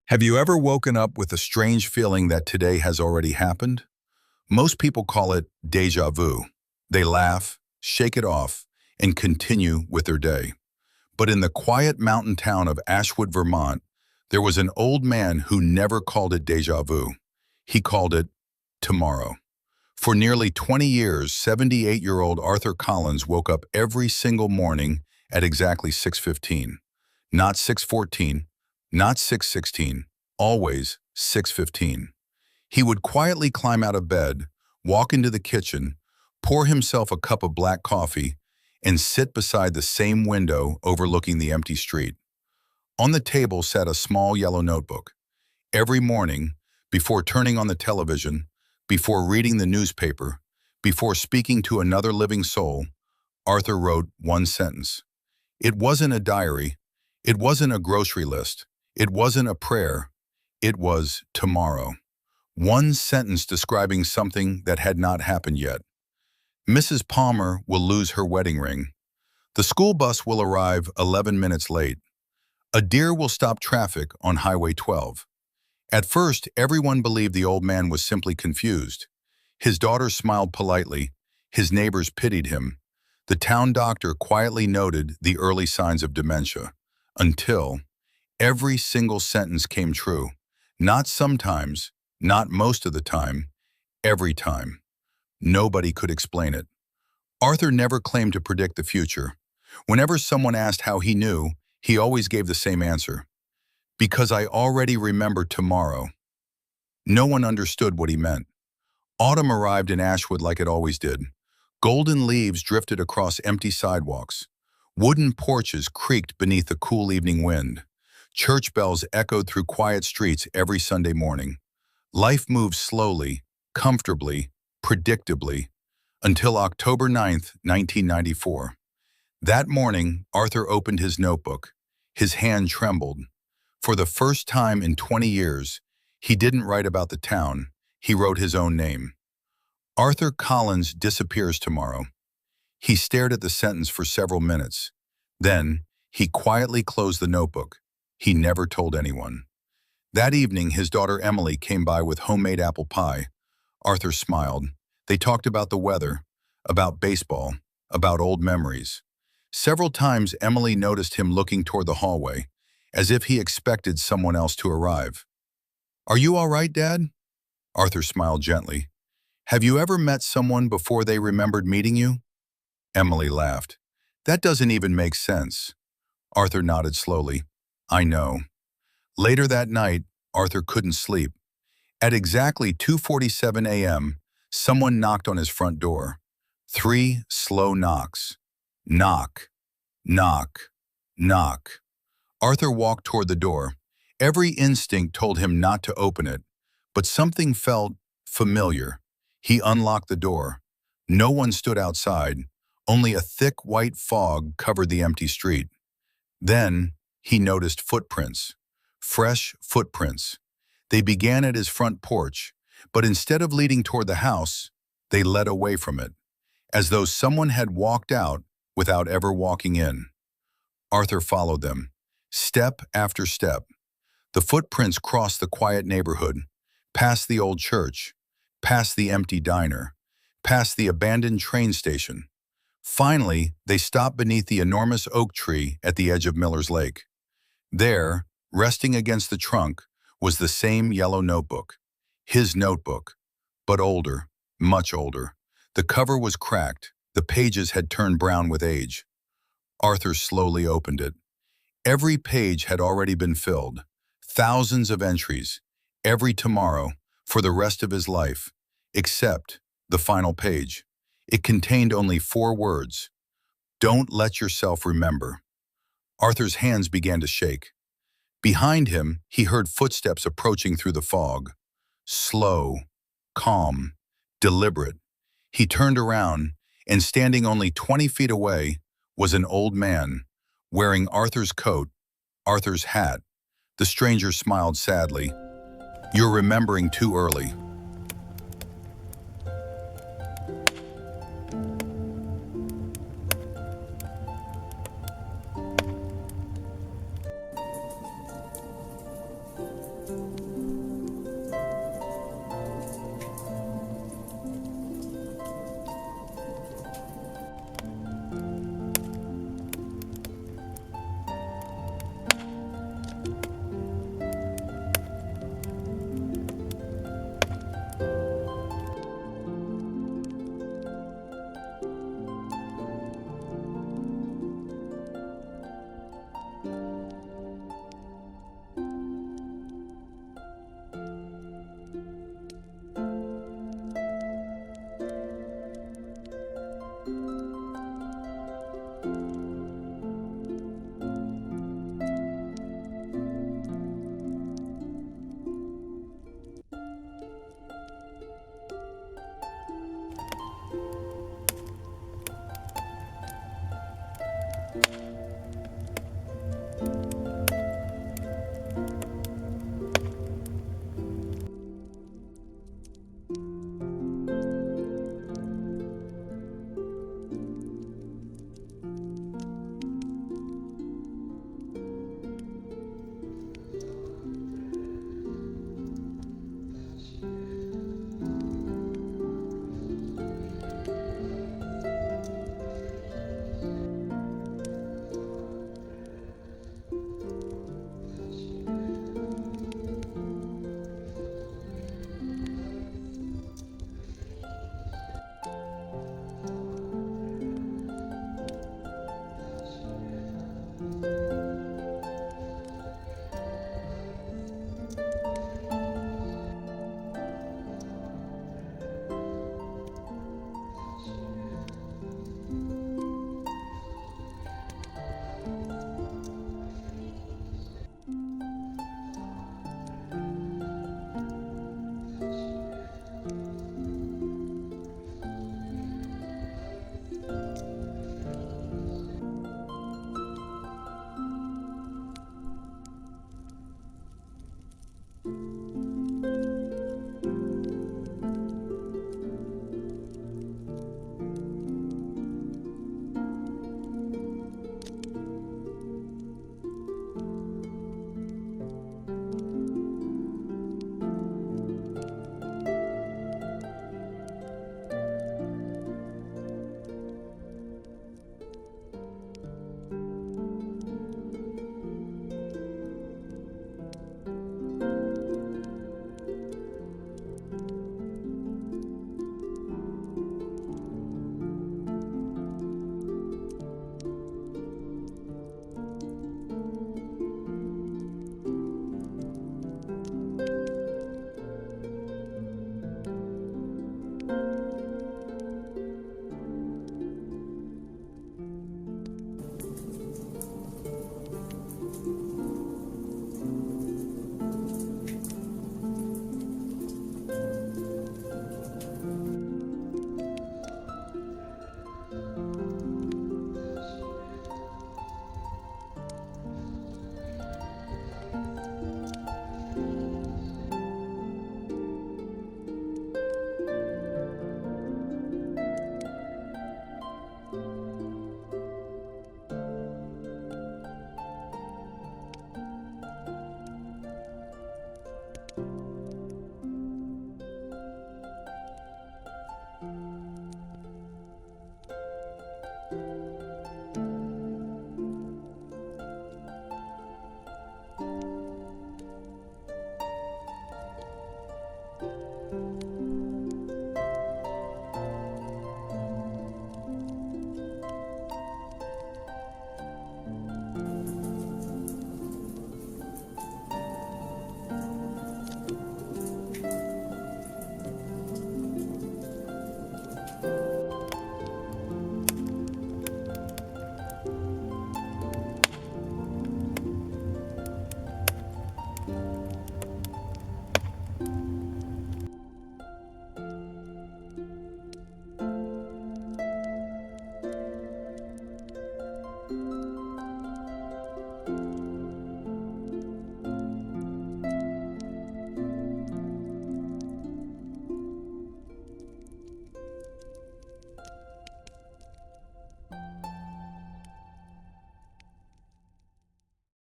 Have you ever woken up with a strange feeling that today has already happened? Most people call it déjà vu. They laugh, shake it off, and continue with their day. But in the quiet mountain town of Ashwood, Vermont, there was an old man who never called it déjà vu. He called it tomorrow. For nearly 20 years, 78-year-old Arthur Collins woke up every single morning at exactly 6:15. Not 6:14, not 6:16, always 6:15. He would quietly climb out of bed, walk into the kitchen, pour himself a cup of black coffee, and sit beside the same window overlooking the empty street. On the table sat a small yellow notebook. Every morning, before turning on the television, before reading the newspaper, before speaking to another living soul, Arthur wrote one sentence. It wasn't a diary. It wasn't a grocery list. It wasn't a prayer. It was tomorrow. One sentence describing something that had not happened yet. Mrs. Palmer will lose her wedding ring. The school bus will arrive 11 minutes late. A deer will stop traffic on Highway 12. At first, everyone believed the old man was simply confused. His daughter smiled politely. His neighbors pitied him. The town doctor quietly noted the early signs of dementia. Until every single sentence came true. Not sometimes, not most of the time, every time. Nobody could explain it. Arthur never claimed to predict the future. Whenever someone asked how he knew, he always gave the same answer. Because I already remember tomorrow. No one understood what he meant. Autumn arrived in Ashwood like it always did. Golden leaves drifted across empty sidewalks. Wooden porches creaked beneath the cool evening wind. Church bells echoed through quiet streets every Sunday morning. Life moved slowly, comfortably, predictably, until October 9th, 1994. That morning, Arthur opened his notebook. His hand trembled. For the first time in 20 years, he didn't write about the town. He wrote his own name. Arthur Collins disappears tomorrow. He stared at the sentence for several minutes. Then, he quietly closed the notebook. He never told anyone. That evening, his daughter Emily came by with homemade apple pie. Arthur smiled. They talked about the weather, about baseball, about old memories. Several times, Emily noticed him looking toward the hallway, as if he expected someone else to arrive. "Are you all right, Dad?" Arthur smiled gently. "Have you ever met someone before they remembered meeting you?" Emily laughed. "That doesn't even make sense." Arthur nodded slowly. "I know." Later that night, Arthur couldn't sleep. At exactly 2:47 a.m., someone knocked on his front door. 3 slow knocks. Knock, knock, knock. Arthur walked toward the door. Every instinct told him not to open it, but something felt familiar. He unlocked the door. No one stood outside. Only a thick white fog covered the empty street. Then he noticed footprints. Fresh footprints. They began at his front porch, but instead of leading toward the house, they led away from it, as though someone had walked out without ever walking in. Arthur followed them, step after step. The footprints crossed the quiet neighborhood, past the old church, past the empty diner, past the abandoned train station. Finally, they stopped beneath the enormous oak tree at the edge of Miller's Lake. There, resting against the trunk, was the same yellow notebook. His notebook, but older, much older. The cover was cracked. The pages had turned brown with age. Arthur slowly opened it. Every page had already been filled. Thousands of entries, every tomorrow, for the rest of his life, except the final page. It contained only 4 words. Don't let yourself remember. Arthur's hands began to shake. Behind him, he heard footsteps approaching through the fog. Slow, calm, deliberate. He turned around, and standing only 20 feet away was an old man, wearing Arthur's coat, Arthur's hat. The stranger smiled sadly. "You're remembering too early."